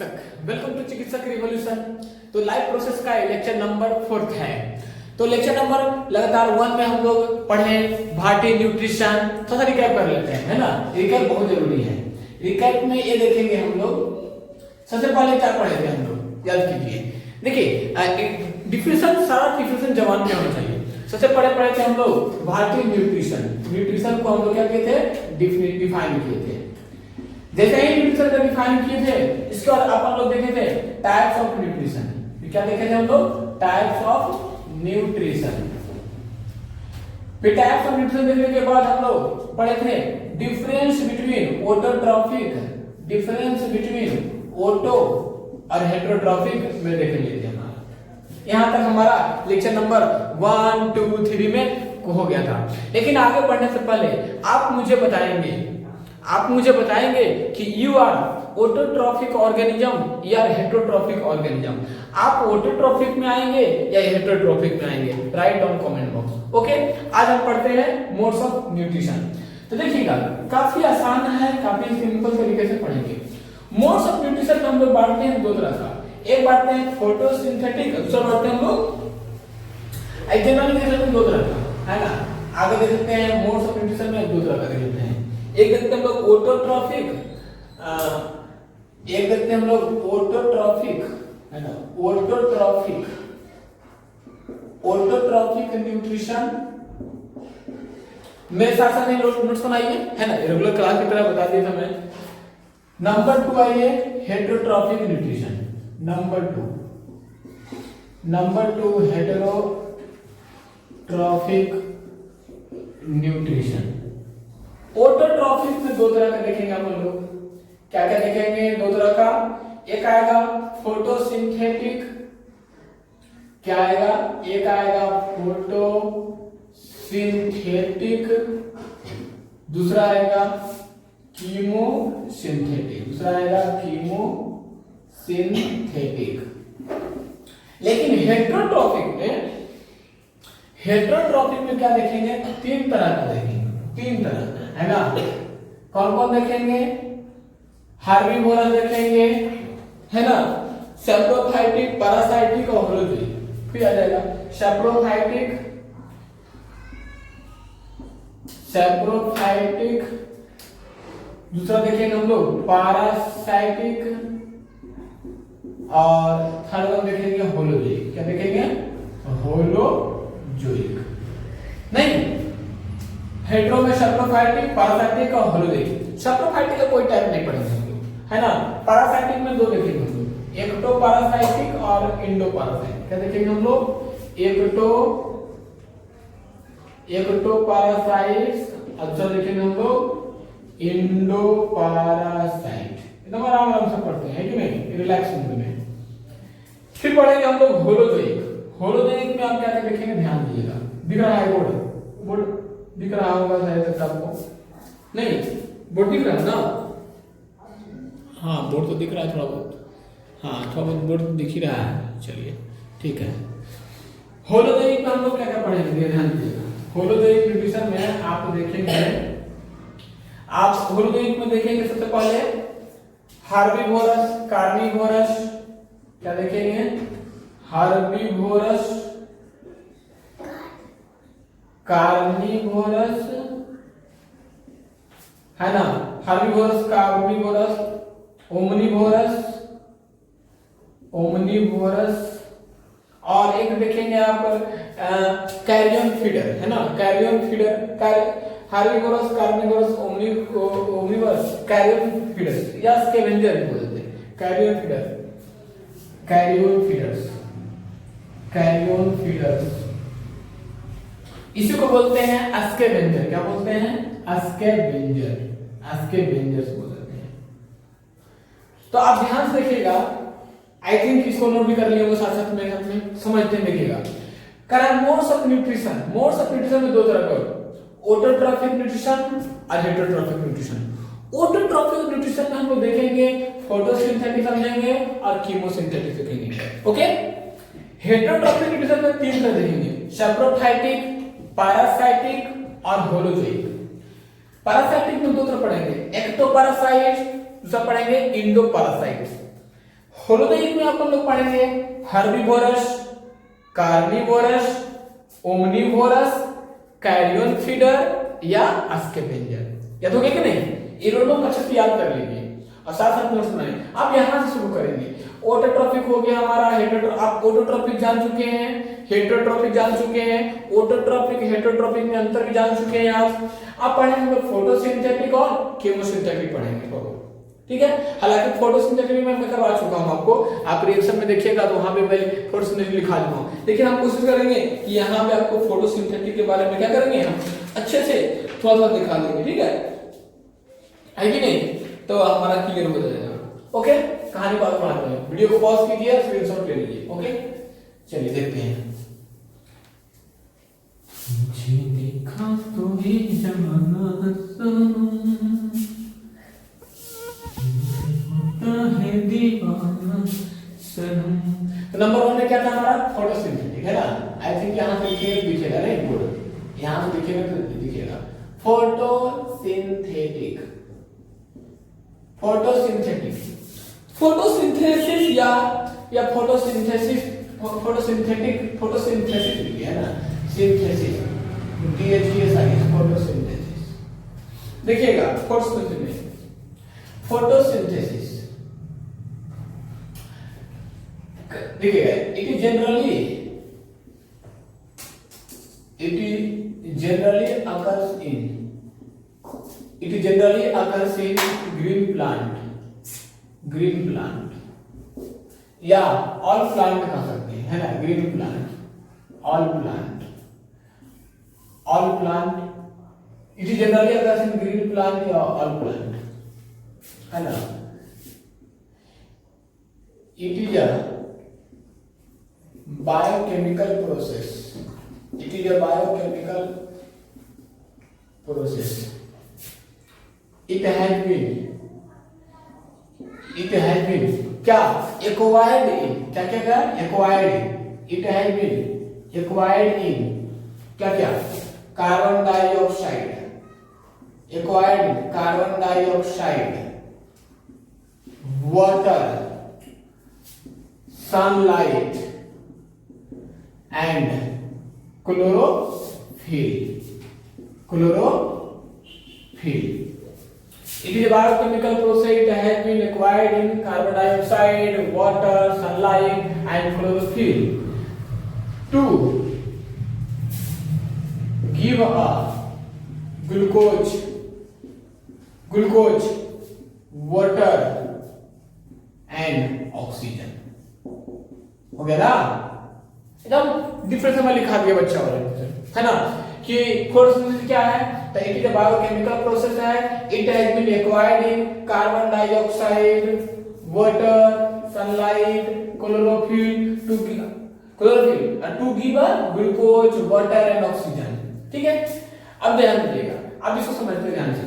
चिकित्सक, welcome to चिकित्सक revolution. तो लाइव प्रोसेस का लेक्चर नंबर 4 है। तो लेक्चर नंबर लगातार 1 में हम लोग पढ़े भारतीय न्यूट्रिशन, थोड़ा रिकैप कर लेते हैं, है ना। रिकैप बहुत जरूरी है। रिकैप में ये देखेंगे हम लोग सबसे पहले क्या पढ़े थे हम लोग, याद कीजिए। देखिए डिफिनेशन, सारा डिफिनेशन जवान में होना चाहिए। सबसे पहले पढ़े थे हम लोग भारतीय न्यूट्रिशन। न्यूट्रिशन को हम लोग क्या किए थे, डिफाइन किए थे। जैसे ही न्यूट्रिशन को डिफाइन किए थे, इसके बाद अपन लोग देखे थे टाइप्स ऑफ न्यूट्रिशन। क्या देखे थे हम लोग, टाइप्स ऑफ न्यूट्रिशन। फिर टाइप्स ऑफ न्यूट्रिशन देखने के बाद हम लोग पढ़े थे difference between autotrophic, difference between auto और हेटेरोट्रॉफिक में देख लिए थे हमारा। यहां तक हमारा लेक्चर नंबर 1 2 3 में हो गया था। लेकिन आगे बढ़ने से पहले आप मुझे बताएंगे कि यू आर ऑटोट्रॉफिक ऑर्गेनिज्म या हेटेरोट्रॉफिक ऑर्गेनिज्म। आप ऑटोट्रॉफिक में आएंगे या हेटेरोट्रॉफिक में आएंगे, write down comment box. Okay, आज हम पढ़ते हैं मोड्स ऑफ न्यूट्रिशन। तो देखिएगा काफी आसान है, काफी सिंपल तरीके से पढ़ेंगे। मोड्स ऑफ न्यूट्रिशन में हम लोग बांटते हैं दो तरह का। एक बांटते हैं फोटोसिंथेटिक, दूसरा बांटते हैं हम लोग जनरली दो तरह का, है ना। आगे देख सकते हैं मोड्स ऑफ न्यूट्रिशन में दो तरह का देख लेते हैं। एक देखते हैं हम लोग ऑटोट्रॉफिक, एक देखते हैं हम लोग ऑटोट्रॉफिक, है ना। ऑटोट्रॉफिक न्यूट्रिशन मेरे साथ साथ नोट्स बनाइए, है ना। रेगुलर क्लास की तरह बता दिया था मैं। नंबर 2 आइए heterotrophic nutrition. Number 2 heterotrophic nutrition. Autotrophic में दो तरह का देखेंगे हम लोग। क्या क्या देखेंगे, दो तरह का। एक आएगा फोटोसिंथेटिक, क्या आएगा, एक आएगा फोटोसिंथेटिक, दूसरा आएगा कीमोसिंथेटिक, लेकिन हेटेरोट्रॉफिक में क्या देखेंगे, तीन तरह का देखेंगे, तीन तरह, है ना। कौन कौन देखेंगे, हार्बीवोरस देखेंगे, है ना, सैप्रोफाइटिक, पैरासाइटिक और होलोजोइक। फिर आ जाएगा सैप्रोफाइटिक, दूसरा देखेंगे हम लोग पैरासाइटिक, और थर्ड वन देखेंगे होलोजोइक। क्या देखेंगे, होलोजोइक। नहीं, हेटेरो में सैप्रोफाइटिक, पैरासाइटिक और होलोजोइक। सैप्रोफाइटिक का कोई टाइप नहीं पढ़ेंगे हम लोग, है ना। पैरासाइटिक में दो देखेंगे हम लोग, एक्टोपैरासाइटिक और इंडोपैरासाइटिक। क्या देखेंगे हम लोग, एक्टोपैरासाइट, अच्छा देखेंगे हम लोग इंडोपैरासाइट। एकदम आराम आराम से पढ़ते हैं कि नहीं, रिलैक्स मूड में। फिर पढ़ेंगे हम लोग होलोजोइक। होलोजोइक में आप क्या क्या देखेंगे, ध्यान दीजिएगा। दिख रहा है बोर्ड दिख रहा होगा शायद आपको, नहीं बोर्ड दिख रहा है ना। हाँ बोर्ड तो दिख रहा है थोड़ा बहुत, हाँ थोड़ा बहुत बोर्ड दिख ही रहा है। चलिए ठीक है। होलोजोइक में हम लोग क्या क्या पढ़ेंगे, ध्यान दीजिएगा। होलोजोइक न्यूट्रिशन में आप देखेंगे, आप होलोजोइक में देखेंगे सबसे पहले हार्बीवोरस, कार्निवोरस। क्या देखेंगे, हार्बीवोरस, कार्निवोरस, है ना। हार्बीवोरस, कार्निवोरस, ओमनीवोरस, और एक देखेंगे आप कैरियन फीडर, है ना। Carrion feeder, herbivorous, carnivorous, omnivorous, carrion feeder या स्कैवेंजर बोलते हैं। कैरियन फीडर्स इसी को बोलते हैं अस्केवेंजर। क्या बोलते हैं, अस्केवेंजर्स बोलते हैं। तो आप ध्यान से देखिएगा, आई थिंक इसको नोट भी कर लिए वो साथ साथ में समझते हैं। देखिएगा मोड्स ऑफ न्यूट्रिशन में दो तरह का, ऑटोट्रॉफिक न्यूट्रिशन और हेटेरोट्रॉफिक न्यूट्रिशन। ऑटोट्रॉफिक न्यूट्रिशन में हम लोग देखेंगे फोटोसिंथेटिक समझेंगे और कीमोसिंथेटिक देखेंगे। ओके, हेटेरोट्रॉफिक न्यूट्रिशन में तीन तरह देखेंगे, सैप्रोफाइटिक, पैरासाइटिक और होलोजोइक। पैरासाइटिक में दो तरह पढ़ेंगे, एक्टोपैरासाइट, दूसरा पढ़ेंगे इंडोपैरासाइट। होलोजोइक में अपन लोग पढ़ेंगे herbivorous, carnivorous, omnivorous, carrion feeder या स्कैवेंजर। याद हो गया कि नहीं? ये दोनों अच्छे से याद कर लीजिए और साथ साथ नोट्स बनाइए। अब यहां से शुरू करेंगे। ऑटोट्रॉफिक हो गया हमारा, आप ऑटोट्रॉफिक जान चुके हैं, हेटरोट्रॉफिक जान चुके हैं, ऑटोट्रॉफिक हेटरोट्रॉफिक में अंतर भी जान चुके हैं आप। अब पढ़ेंगे फोटोसिंथेटिक और केमोसिंथेटिक पढ़ेंगे। ठीक है, हालांकि फोटोसिंथेटिक में मैं करवा चुका हूं आपको, आप रिएक्शन में देखिएगा तो वहां पे मैं फोटोसिंथेटिक लिखा दूंगा हूं। लेकिन हम कोशिश करेंगे कि यहां पे आपको फोटोसिंथेटिक के बारे में क्या करेंगे, हम अच्छे से थोड़ा थोड़ा दिखा देंगे। ठीक है कि नहीं? तो हमारा क्लियर हो जाएगा। ओके, कहानी बात बढ़ाते हैं, वीडियो को पॉज कीजिए, स्क्रीनशॉट ले लीजिए। ओके, चलिए देखते हैं। मुझे देखा तो ये जमाना है दीवाना सनम। तो नंबर 1 में क्या था हमारा? फोटोसिंथेटिक, है ना? आई थिंक यहां पे दिखेगा, राइट? गुड, यहां पे दिखेगा तो दिखेगा फोटोसिंथेटिक। फोटोसिंथेसिस या फोटोसिंथेसिस लिखिए, है ना? Synthesis, DHESIS, photosynthesis. देखिएगा फोटोसिंथेसिस देखिएगा, it generally occurs in green plant या all plant कह सकते हैं, है ना? green plant, all plant, it generally occurs in green plant या all plant, है ना? It is a biochemical process. It has been क्या acquired in, क्या acquired in, it has been acquired in क्या carbon dioxide, acquired in carbon dioxide, water, sunlight and chlorophyll. It is a biochemical process. It has been acquired in carbon dioxide, water, sunlight and chlorophyll to give a glucose, water and oxygen. हो गया ना? एकदम difference में लिखा दिया बच्चा वाले, है ना? कि फोटोसिंथेसिस क्या है? तो it is a biochemical process है। It has been acquired in carbon dioxide, water, sunlight, chlorophyll to give a glucose, water and oxygen. ठीक है, अब ध्यान दीजिएगा, अब इसको समझते ध्यान से।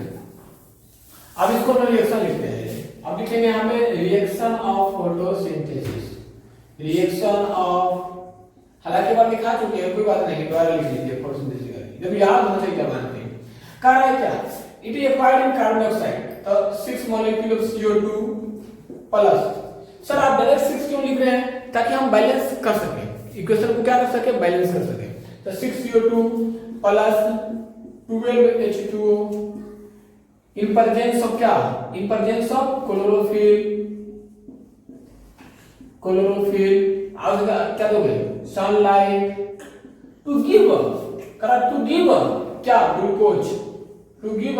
अब इसको हम रिएक्शन लिखते हैं। अब लिखेंगे यहाँ पे reaction of photosynthesis, reaction of, हालांकि बार लिखा चुके हैं, कोई बात नहीं, दोबारा लिख लीजिए फोटोसिंथेसिस का, जब याद होना चाहिए जब मानते हैं। कह रहा है क्या? It is acquired in carbon dioxide, तो 6 molecule of CO2 plus. Sir आप डायरेक्ट 6 क्यों लिख रहे हैं? ताकि हम बैलेंस कर सके, इक्वेशन को क्या कर सके, बैलेंस कर सके। तो 6 CO2 plus 12 H2O in presence of क्या? इन प्रेजेंस ऑफ क्लोरोफिल, और क्या दोगे? सनलाइट टू गिव क्या? ग्लूकोज, टू गिव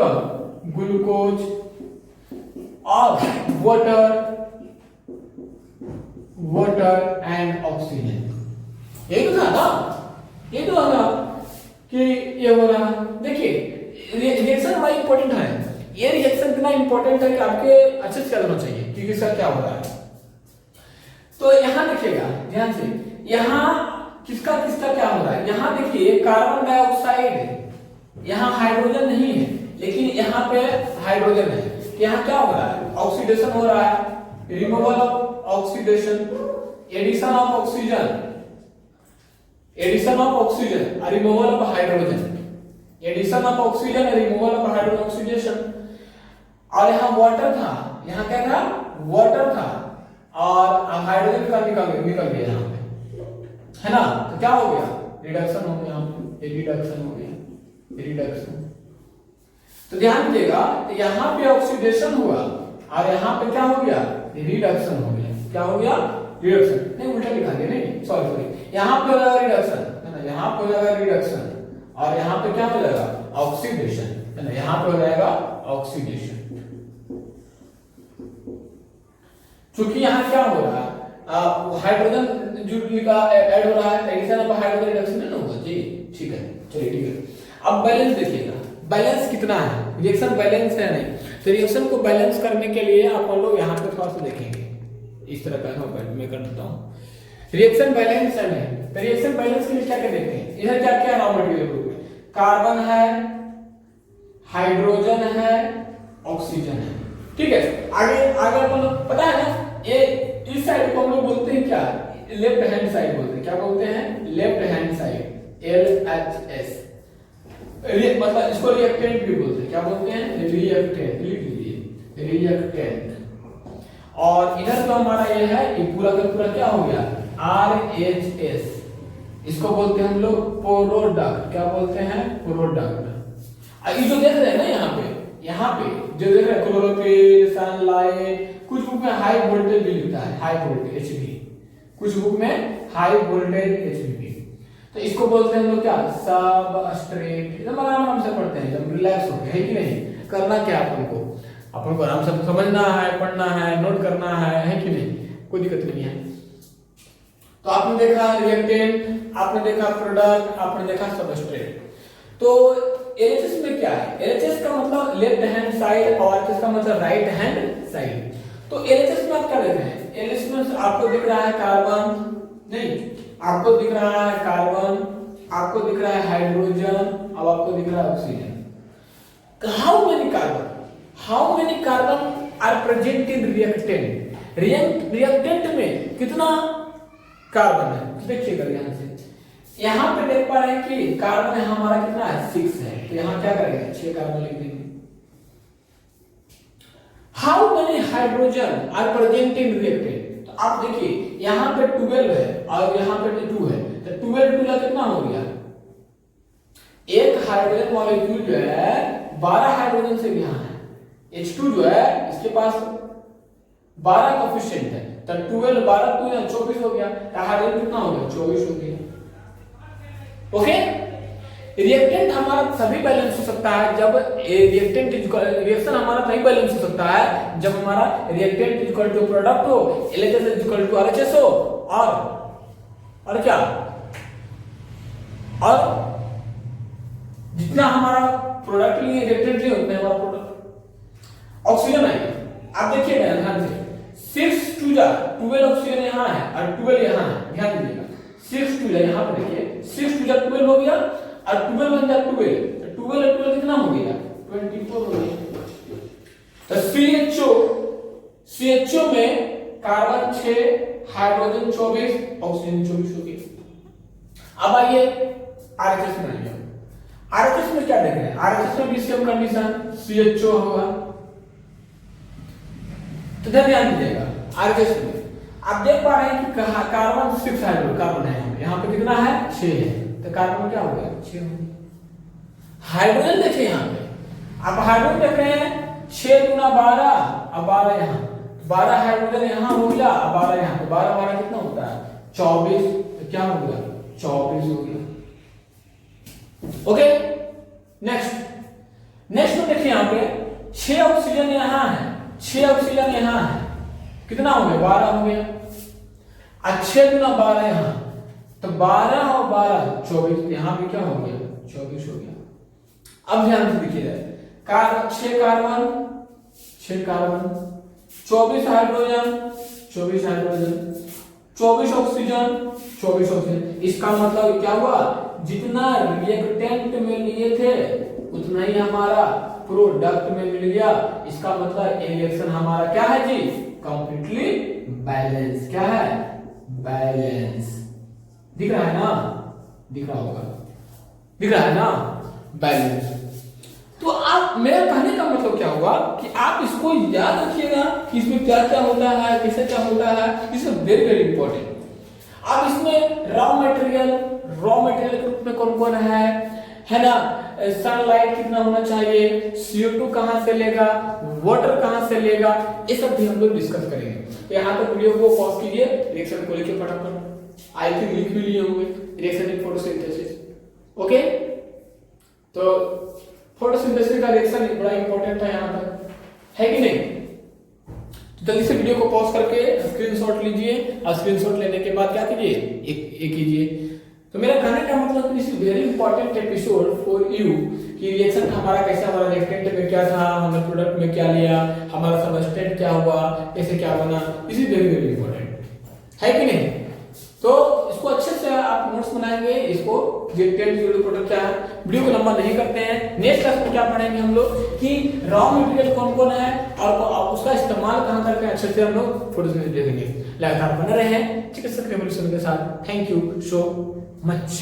ग्लूकोज और वाटर एंड ऑक्सीजन। यही तो था ना, ये तो है ना कि ये हो रहा। देखिए रिएक्शन बड़ा इंपॉर्टेंट है। ये रिएक्शन इतना इंपॉर्टेंट है कि आपके अच्छे से करना चाहिए कि इसका क्या हो रहा है। तो यहां देखिएगा ध्यान से, यहां किसका क्या हो रहा है? यहां देखिए कार्बन डाइऑक्साइड, यहां हाइड्रोजन नहीं है, लेकिन यहां पे हाइड्रोजन है। यहां क्या हो रहा है? ऑक्सीडेशन हो रहा है, removal of oxidation, addition of oxygen, removal of hydrogen, addition of oxygen, removal of hydrogen, oxidation. और यहां वाटर था, यहां क्या था? वाटर था, और हाइड्रोजन का निकल गया यहाँ पे, है ना। तो क्या हो गया, रिडक्शन हो गया, रिडक्शन हो गया, रिडक्शन। तो ध्यान दीजिएगा, तो यहाँ पे ऑक्सीडेशन हुआ और यहाँ पे क्या हो गया, रिडक्शन हो गया। क्या हो गया, रिडक्शन। नहीं उल्टा लिखा दिया, नहीं सॉरी, यहाँ पे हो जाएगा रिडक्शन, है ना, यहाँ पे हो जाएगा रिडक्शन और यहाँ पे क्या हो जाएगा, ऑक्सीडेशन, है ना, यहाँ पे हो जाएगा ऑक्सीडेशन। क्योंकि यहाँ क्या हो रहा है, हाइड्रोजन जो ऐड हो रहा है, एडिशन ऑफ हाइड्रोजन रिडक्शन नहीं होगा जी, ठीक है, चलिए ठीक है। अब बैलेंस देखिएगा, बैलेंस कितना है, रिएक्शन बैलेंस है नहीं, तो रिएक्शन को बैलेंस करने के लिए अपन लोग यहाँ पे थोड़ा सा देखेंगे, इस तरह का मैं कर देता हूँ। रिएक्शन बैलेंस है नहीं, तो रिएक्शन बैलेंस के लिए क्या क्या देखते हैं, इधर क्या क्या रॉ मटेरियल ग्रुप में कार्बन है, हाइड्रोजन है, ऑक्सीजन है, ठीक है। आगे आगे अपन लोग पता है ना, ये इस साइड को हम लोग बोलते हैं क्या, लेफ्ट हैंड साइड बोलते हैं, क्या बोलते हैं, लेफ्ट हैंड साइड, LHS, मतलब इसको रिएक्टेंट भी बोलते हैं, क्या बोलते हैं, रिएक्टेंट, लिख लीजिए रिएक्टेंट। और इधर तो हमारा ये है, ये पूरा का पूरा क्या हो गया, RHS, इसको बोलते हैं हम लोग प्रोडक्ट, क्या बोलते हैं, प्रोडक्ट। ये जो देख रहे हैं ना यहाँ पे जो देख रहे हैं क्लोरोफिल, सनलाइट, कुछ बुक में हाई वोल्टेज भी लिखता है, हाई वोल्टेज HV, कुछ बुक में हाई वोल्टेज HV, तो इसको बोलते हैं हम लोग क्या, सबस्ट्रेट। एकदम आराम से पढ़ते हैं, एकदम रिलैक्स होके, है कि नहीं। करना क्या अपन को आराम से समझना है, पढ़ना है, नोट करना है कि नहीं, कोई दिक्कत नहीं है। तो आपने देखा रिएक्टेंट, आपने देखा प्रोडक्ट, आपने देखा सबस्ट्रेट। तो LHS में क्या है, LHS का मतलब लेफ्ट हैंड साइड और RHS का मतलब राइट हैंड साइड। तो LHS में आप क्या देख रहे हैं, LHS में आपको दिख रहा है कार्बन, नहीं आपको दिख रहा है कार्बन, आपको दिख रहा है हाइड्रोजन, अब आपको दिख रहा है oxygen. How many carbon are present in reactant, reactant में कितना कार्बन है, देखिएगा ध्यान से। यहाँ पे देख पा रहे हैं कि कार्बन हमारा कितना है, 6 है, तो यहाँ क्या करेंगे, 6 कार्बन लिख देंगे। How many hydrogen are present in reactant, तो आप देखिए यहाँ पे 12 है और यहाँ पे 2 है, तो 12 टू कितना हो गया, एक हाइड्रोजन मॉलिक्यूल जो है 12 हाइड्रोजन से यहाँ है, H2 जो है इसके पास 12 कोफिशिएंट है, तो 12 12 2 यहाँ 24 हो गया, तो हाइड्रोजन कितना हो गया, 24 हो गया। ओके, रिएक्टेंट हमारा तभी बैलेंस हो सकता है जब रिएक्शन हमारा तभी बैलेंस हो सकता है जब हमारा रिएक्टेंट इक्वल टू प्रोडक्ट हो, LHS इक्वल टू RHS हो, और क्या, और जितना हमारा प्रोडक्ट लिए रिएक्टेंट लिए उतना हमारा प्रोडक्ट। ऑक्सीजन है, आप देखिएगा ध्यान से, 6 2 12 ऑक्सीजन यहाँ है और 12 यहाँ है, ध्यान दीजिएगा, 6 2 यहाँ पे देखिए, 6 2 12 हो गया और 12 बन जाए 12, 12 कितना हो गया, 24 हो गया। तो CHO में कार्बन 6, हाइड्रोजन 24, ऑक्सीजन 24 हो गया। अब आइए RHS में आइए, RHS में क्या देख रहे हैं, RHS में भी सेम कंडीशन, CHO होगा। तो ध्यान दीजिएगा, RHS में आप देख पा रहे हैं कि कार्बन 6 हाइड्रोकार्बन है, यहाँ पे कितना है, 6 है, तो कार्बन क्या हो गया, 6 हो गया। हाइड्रोजन देखिए यहाँ पे, आप हाइड्रोजन देख रहे हैं 6 गुना 12, अब 12 यहाँ, 12 हाइड्रोजन यहाँ हो गया, अब 12 यहाँ, तो 12 12 कितना होता है, 24, तो क्या हो गया, 24 हो गया। ओके, नेक्स्ट में देखिए यहाँ पे 6 ऑक्सीजन यहाँ है, 6 ऑक्सीजन यहाँ है, कितना हो गया, 12 हो गया, 6 गुना 12 यहाँ, तो 12 और 12 24, यहाँ पे क्या हो गया, 24 हो गया। अब ध्यान से देखिए, 6 कार्बन 24 हाइड्रोजन 24 ऑक्सीजन, इसका मतलब क्या हुआ, जितना रिएक्टेंट में लिए थे उतना ही हमारा प्रोडक्ट में मिल गया। इसका मतलब रिएक्शन हमारा क्या है जी, कंप्लीटली बैलेंस। क्या है, बैलेंस। दिख रहा है ना, दिख रहा होगा, दिख रहा है ना, बैलेंस। तो आप, मेरा कहने का मतलब क्या हुआ कि आप इसको याद रखिएगा कि इसमें क्या क्या होता है, कैसे क्या होता है, this is very very important. अब इसमें रॉ मटेरियल के रूप में कौन कौन है ना, सनलाइट कितना होना चाहिए, CO2 कहां से लेगा, वाटर कहां से लेगा, ये सब भी हम लोग डिस्कस करेंगे। तो यहाँ तक वीडियो को पॉज कीजिए, रिएक्शन को लेके फटाफट आई थिंक लिख भी लिए होंगे, रिएक्शन इन फोटोसिंथेसिस। ओके, तो फोटोसिंथेसिस का रिएक्शन बड़ा इंपॉर्टेंट है यहाँ तक, है कि नहीं? तो जल्दी से वीडियो को पॉज करके स्क्रीनशॉट लीजिए, और स्क्रीनशॉट लेने के बाद क्या कीजिए, एक कीजिए। तो मेरा कहने का मतलब this is very important episode for you कि रिएक्शन हमारा कैसा, हमारा रिएक्टेंट में क्या था, हमने प्रोडक्ट में क्या लिया, हमारा सबस्ट्रेट क्या हुआ, कैसे क्या बना, this is very very important, है कि नहीं? तो इसको अच्छे से आप नोट्स बनाएंगे, इसको रिएक्टेंट प्रोडक्ट क्या है। वीडियो को लंबा नहीं करते हैं, नेक्स्ट क्लास में क्या पढ़ेंगे हम लोग कि रॉ मटेरियल कौन कौन है और उसका इस्तेमाल कहां करके अच्छे से हम लोग फोटोसिंथेसिस देखेंगे। लगातार बने रहे हैं चिकित्सक रेवोल्यूशन के साथ। Thank you so much।